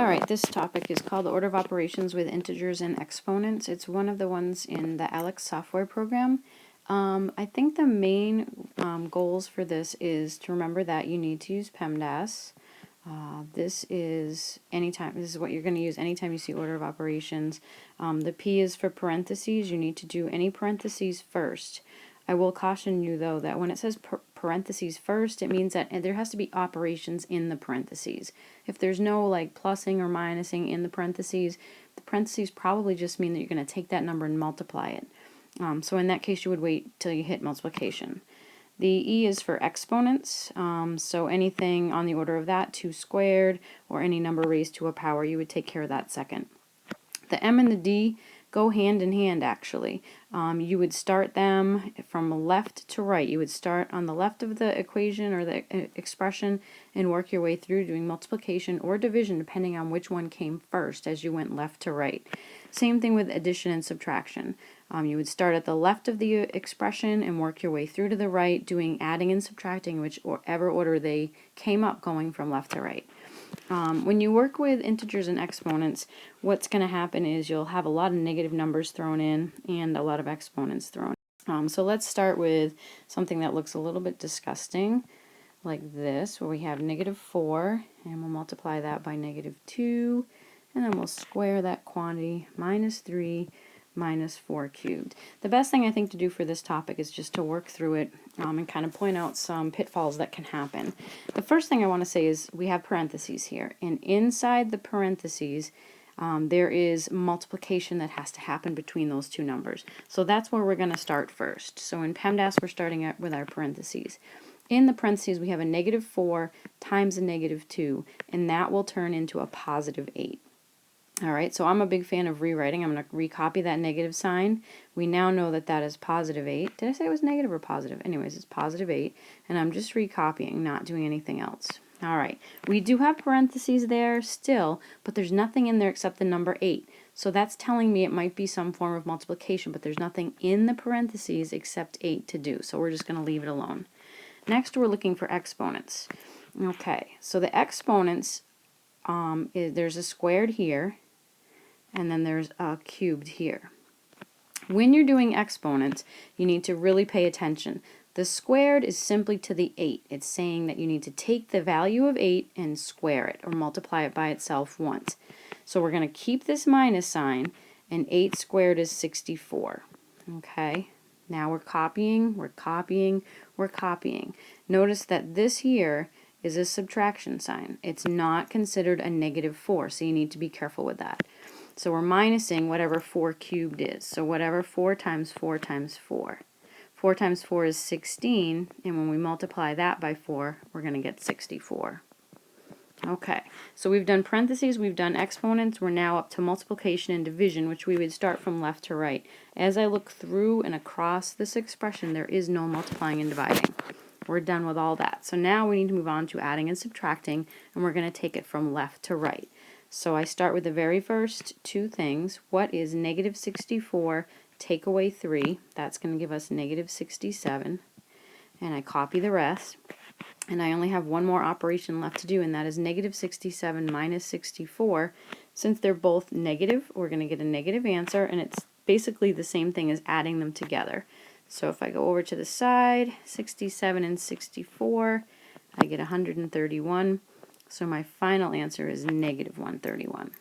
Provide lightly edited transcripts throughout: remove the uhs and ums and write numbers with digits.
Alright, this topic is called the order of operations with integers and exponents. It's one of the ones in the ALEX software program. I think the main goals for this is to remember that you need to use PEMDAS. This is what you're going to use anytime you see order of operations. The P is for parentheses. You need to do any parentheses first. I will caution you though that when it says parentheses first, it means that there has to be operations in the parentheses. If there's no like plussing or minusing in the parentheses probably just mean that you're going to take that number and multiply it. So in that case you would wait till you hit multiplication. The E is for exponents, so anything on the order of that, 2 squared, or any number raised to a power, you would take care of that second. The M and the D go hand in hand actually. You would start them from left to right. You would start on the left of the equation or the expression and work your way through doing multiplication or division depending on which one came first as you went left to right. Same thing with addition and subtraction. You would start at the left of the expression and work your way through to the right doing adding and subtracting whichever order they came up going from left to right. When you work with integers and exponents, what's going to happen is you'll have a lot of negative numbers thrown in and a lot of exponents thrown in. So let's start with something that looks a little bit disgusting, like this, where we have -4, and we'll multiply that by -2, and then we'll square that quantity, -3 minus 4 cubed. The best thing I think to do for this topic is just to work through it and kind of point out some pitfalls that can happen. The first thing I want to say is we have parentheses here, and inside the parentheses there is multiplication that has to happen between those two numbers. So that's where we're going to start first. So in PEMDAS we're starting with our parentheses. In the parentheses we have a -4 times a -2, and that will turn into a +8. Alright, so I'm a big fan of rewriting. I'm going to recopy that negative sign. We now know that that is +8. Did I say it was negative or positive? Anyways, it's +8, and I'm just recopying, not doing anything else. Alright, we do have parentheses there still, but there's nothing in there except the number 8. So that's telling me it might be some form of multiplication, but there's nothing in the parentheses except 8 to do, so we're just going to leave it alone. Next, we're looking for exponents. Okay, so the exponents, there's a squared here, and then there's a cubed here. When you're doing exponents, you need to really pay attention. The squared is simply to the 8. It's saying that you need to take the value of 8 and square it, or multiply it by itself once. So we're going to keep this minus sign, and 8 squared is 64. Okay, now we're copying, we're copying, we're copying. Notice that this here is a subtraction sign. It's not considered a -4, so you need to be careful with that. So we're minusing whatever 4 cubed is. So whatever 4 times 4 times 4. 4 times 4 is 16, and when we multiply that by 4, we're going to get 64. Okay, so we've done parentheses, we've done exponents, we're now up to multiplication and division, which we would start from left to right. As I look through and across this expression, there is no multiplying and dividing. We're done with all that. So now we need to move on to adding and subtracting, and we're going to take it from left to right. So I start with the very first two things. What is -64 take away 3? That's going to give us -67. And I copy the rest. And I only have one more operation left to do, and that is -67 minus 64. Since they're both negative, we're going to get a negative answer, and it's basically the same thing as adding them together. So if I go over to the side, 67 and 64, I get 131. So my final answer is -131.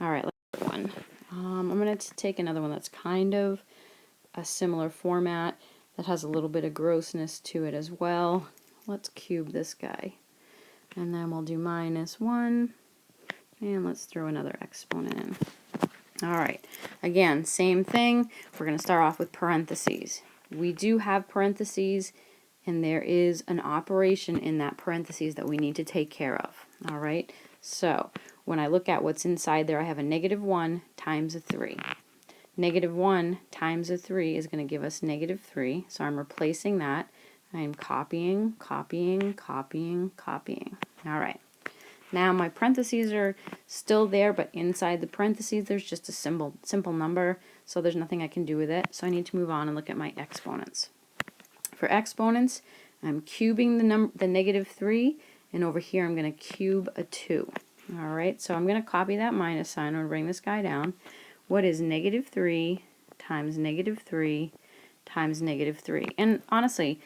Alright, let's do one. I'm going to take another one that's kind of a similar format that has a little bit of grossness to it as well. Let's cube this guy. And then we'll do -1. And let's throw another exponent in. Alright, again, same thing. We're going to start off with parentheses. We do have parentheses, and there is an operation in that parentheses that we need to take care of. Alright, so when I look at what's inside there, I have a -1 times a 3. -1 times a 3 is going to give us -3, so I'm replacing that. I'm copying, copying, copying, copying. Alright, now my parentheses are still there, but inside the parentheses there's just a simple number, so there's nothing I can do with it, so I need to move on and look at my exponents. For exponents, I'm cubing the -3, and over here I'm going to cube a 2. All right, so I'm going to copy that minus sign. I'm going to bring this guy down. What is negative 3 times negative 3 times negative 3? And honestly,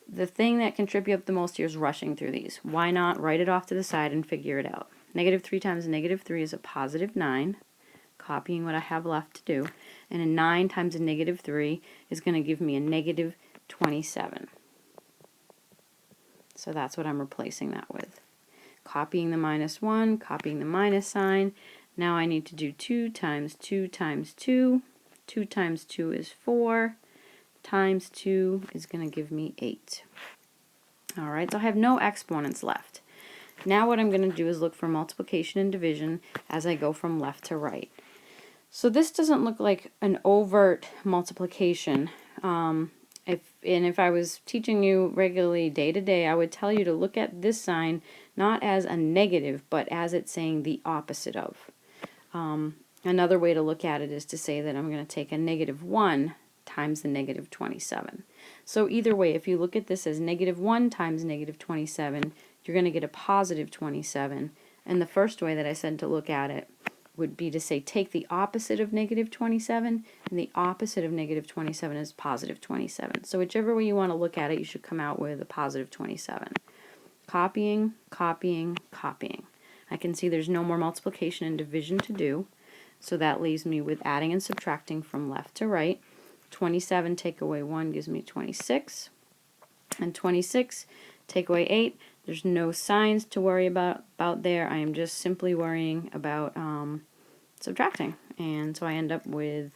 the thing that can trip you up the most here is rushing through these. Why not write it off to the side and figure it out? Negative 3 times negative 3 is a positive 9, copying what I have left to do. And a 9 times a negative 3 is going to give me a negative 27. So that's what I'm replacing that with. Copying the minus 1, copying the minus sign. Now I need to do 2 times 2 times 2. 2 times 2 is 4. Times 2 is going to give me 8. Alright, so I have no exponents left. Now what I'm going to do is look for multiplication and division as I go from left to right. So this doesn't look like an overt multiplication. If I was teaching you regularly day to day, I would tell you to look at this sign not as a negative, but as it's saying the opposite of. Another way to look at it is to say that I'm going to take a negative 1 times the negative 27. So either way, if you look at this as negative 1 times negative 27, you're going to get a positive 27. And the first way that I said to look at it would be to say take the opposite of negative 27, and the opposite of negative 27 is positive 27. So whichever way you want to look at it, you should come out with a positive 27. Copying, copying, copying. I can see there's no more multiplication and division to do, so that leaves me with adding and subtracting from left to right. 27 take away 1 gives me 26, and 26 take away 8. There's no signs to worry about there. I am just simply worrying about subtracting, and so I end up with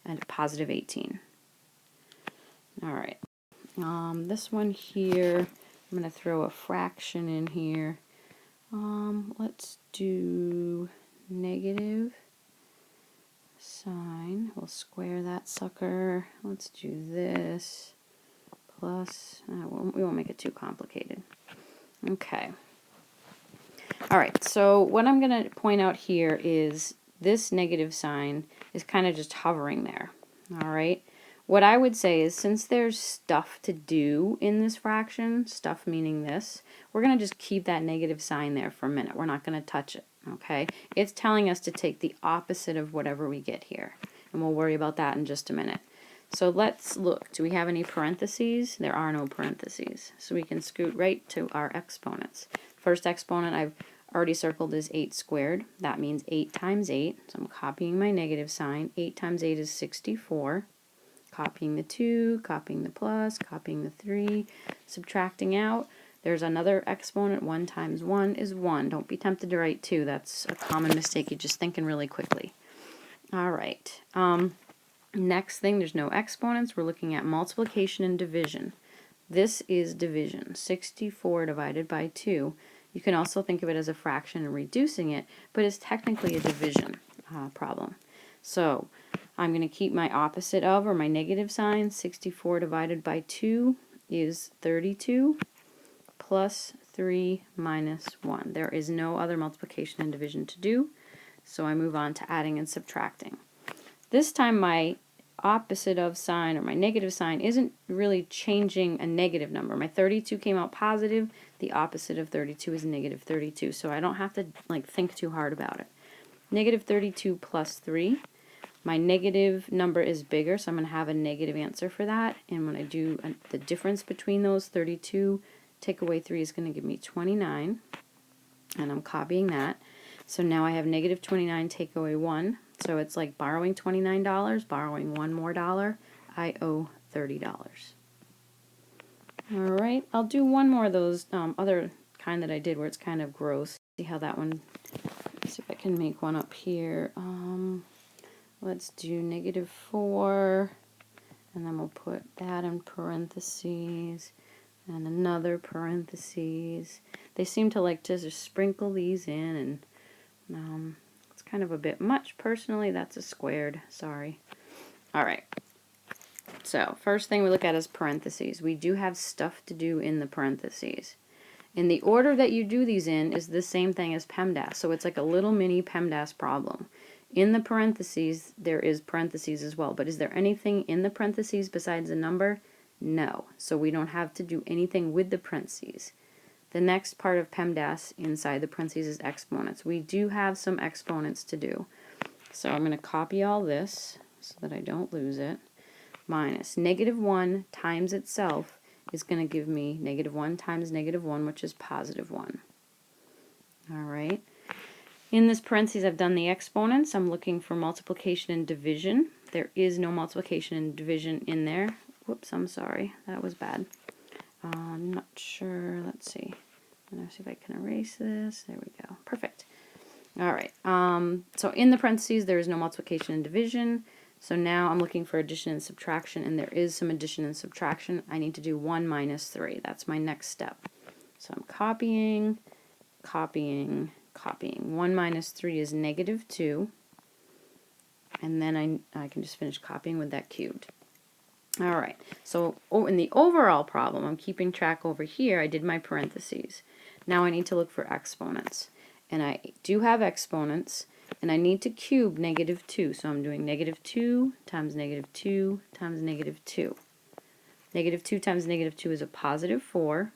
a positive 18. Alright, this one here, I'm going to throw a fraction in here. Let's do negative sign. We'll square that sucker. Let's do this. Plus, we won't make it too complicated. Okay. Alright, so what I'm going to point out here is this negative sign is kind of just hovering there. Alright, what I would say is since there's stuff to do in this fraction, stuff meaning this, we're going to just keep that negative sign there for a minute. We're not going to touch it. Okay, it's telling us to take the opposite of whatever we get here, and we'll worry about that in just a minute. So let's look. Do we have any parentheses? There are no parentheses. So we can scoot right to our exponents. First exponent I've already circled is 8 squared. That means 8 times 8. So I'm copying my negative sign. 8 times 8 is 64. Copying the 2, copying the plus, copying the 3, subtracting out. There's another exponent. 1 times 1 is 1. Don't be tempted to write 2. That's a common mistake. You're just thinking really quickly. All right. Next thing, there's no exponents. We're looking at multiplication and division. This is division. 64 divided by 2. You can also think of it as a fraction and reducing it, but it's technically a division problem. So I'm going to keep my opposite of, or my negative sign. 64 divided by 2 is 32. Plus 3 minus 1. There is no other multiplication and division to do, so I move on to adding and subtracting. This time my opposite of sign, or my negative sign, isn't really changing a negative number. My 32 came out positive. The opposite of 32 is negative 32, so I don't have to think too hard about it. Negative 32 plus 3. My negative number is bigger, so I'm going to have a negative answer for that, and when I do the difference between those, 32 take away 3 is going to give me 29, and I'm copying that. So now I have negative 29 take away 1, so it's like borrowing $29, borrowing one more dollar. I owe $30. Alright, I'll do one more of those other kind that I did where it's kind of gross. See how that one, see if I can make one up here. Let's do negative 4, and then we'll put that in parentheses. And another parentheses. They seem to like to just sprinkle these in, and it's kind of a bit much. Personally, that's a squared. Sorry. Alright. So, first thing we look at is parentheses. We do have stuff to do in the parentheses. And the order that you do these in is the same thing as PEMDAS. So it's like a little mini PEMDAS problem. In the parentheses, there is parentheses as well. But is there anything in the parentheses besides a number? No. So we don't have to do anything with the parentheses. the next part of PEMDAS inside the parentheses is exponents. We do have some exponents to do. So I'm going to copy all this so that I don't lose it. Minus -1 times itself is going to give me -1 times -1, which is +1. Alright. In this parentheses, I've done the exponents. I'm looking for multiplication and division. There is no multiplication and division in there. Whoops, I'm sorry. That was bad. I'm not sure. Let's see. I'm going to see if I can erase this. There we go. Perfect. Alright. So in the parentheses, there is no multiplication and division. So now I'm looking for addition and subtraction, and there is some addition and subtraction. I need to do 1 minus 3. That's my next step. So I'm copying, copying, copying. 1 minus 3 is -2. And then I can just finish copying with that cubed. Alright, so in the overall problem, I'm keeping track over here. I did my parentheses. Now I need to look for exponents. And I do have exponents, and I need to cube -2. So I'm doing -2 times -2 times -2. -2 times -2 is a +4.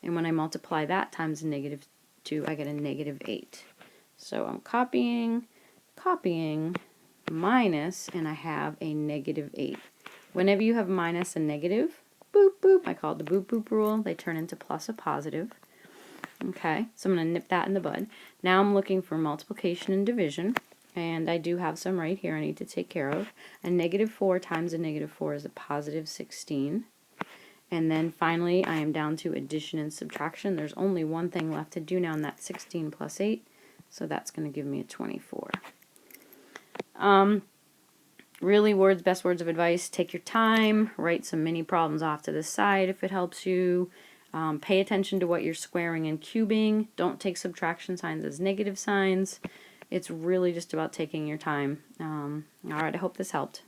And when I multiply that times -2, I get a -8. So I'm copying, copying, minus, and I have a -8. Whenever you have minus and negative, boop, boop, I call it the boop, boop rule. They turn into plus a positive. Okay, so I'm going to nip that in the bud. Now I'm looking for multiplication and division, and I do have some right here I need to take care of. A -4 times a -4 is a +16. And then finally, I am down to addition and subtraction. There's only one thing left to do now, and that's 16 plus 8, so that's going to give me a 24. Really, best words of advice, take your time, write some mini problems off to the side if it helps you. Pay attention to what you're squaring and cubing. Don't take subtraction signs as negative signs. It's really just about taking your time. Alright, I hope this helped.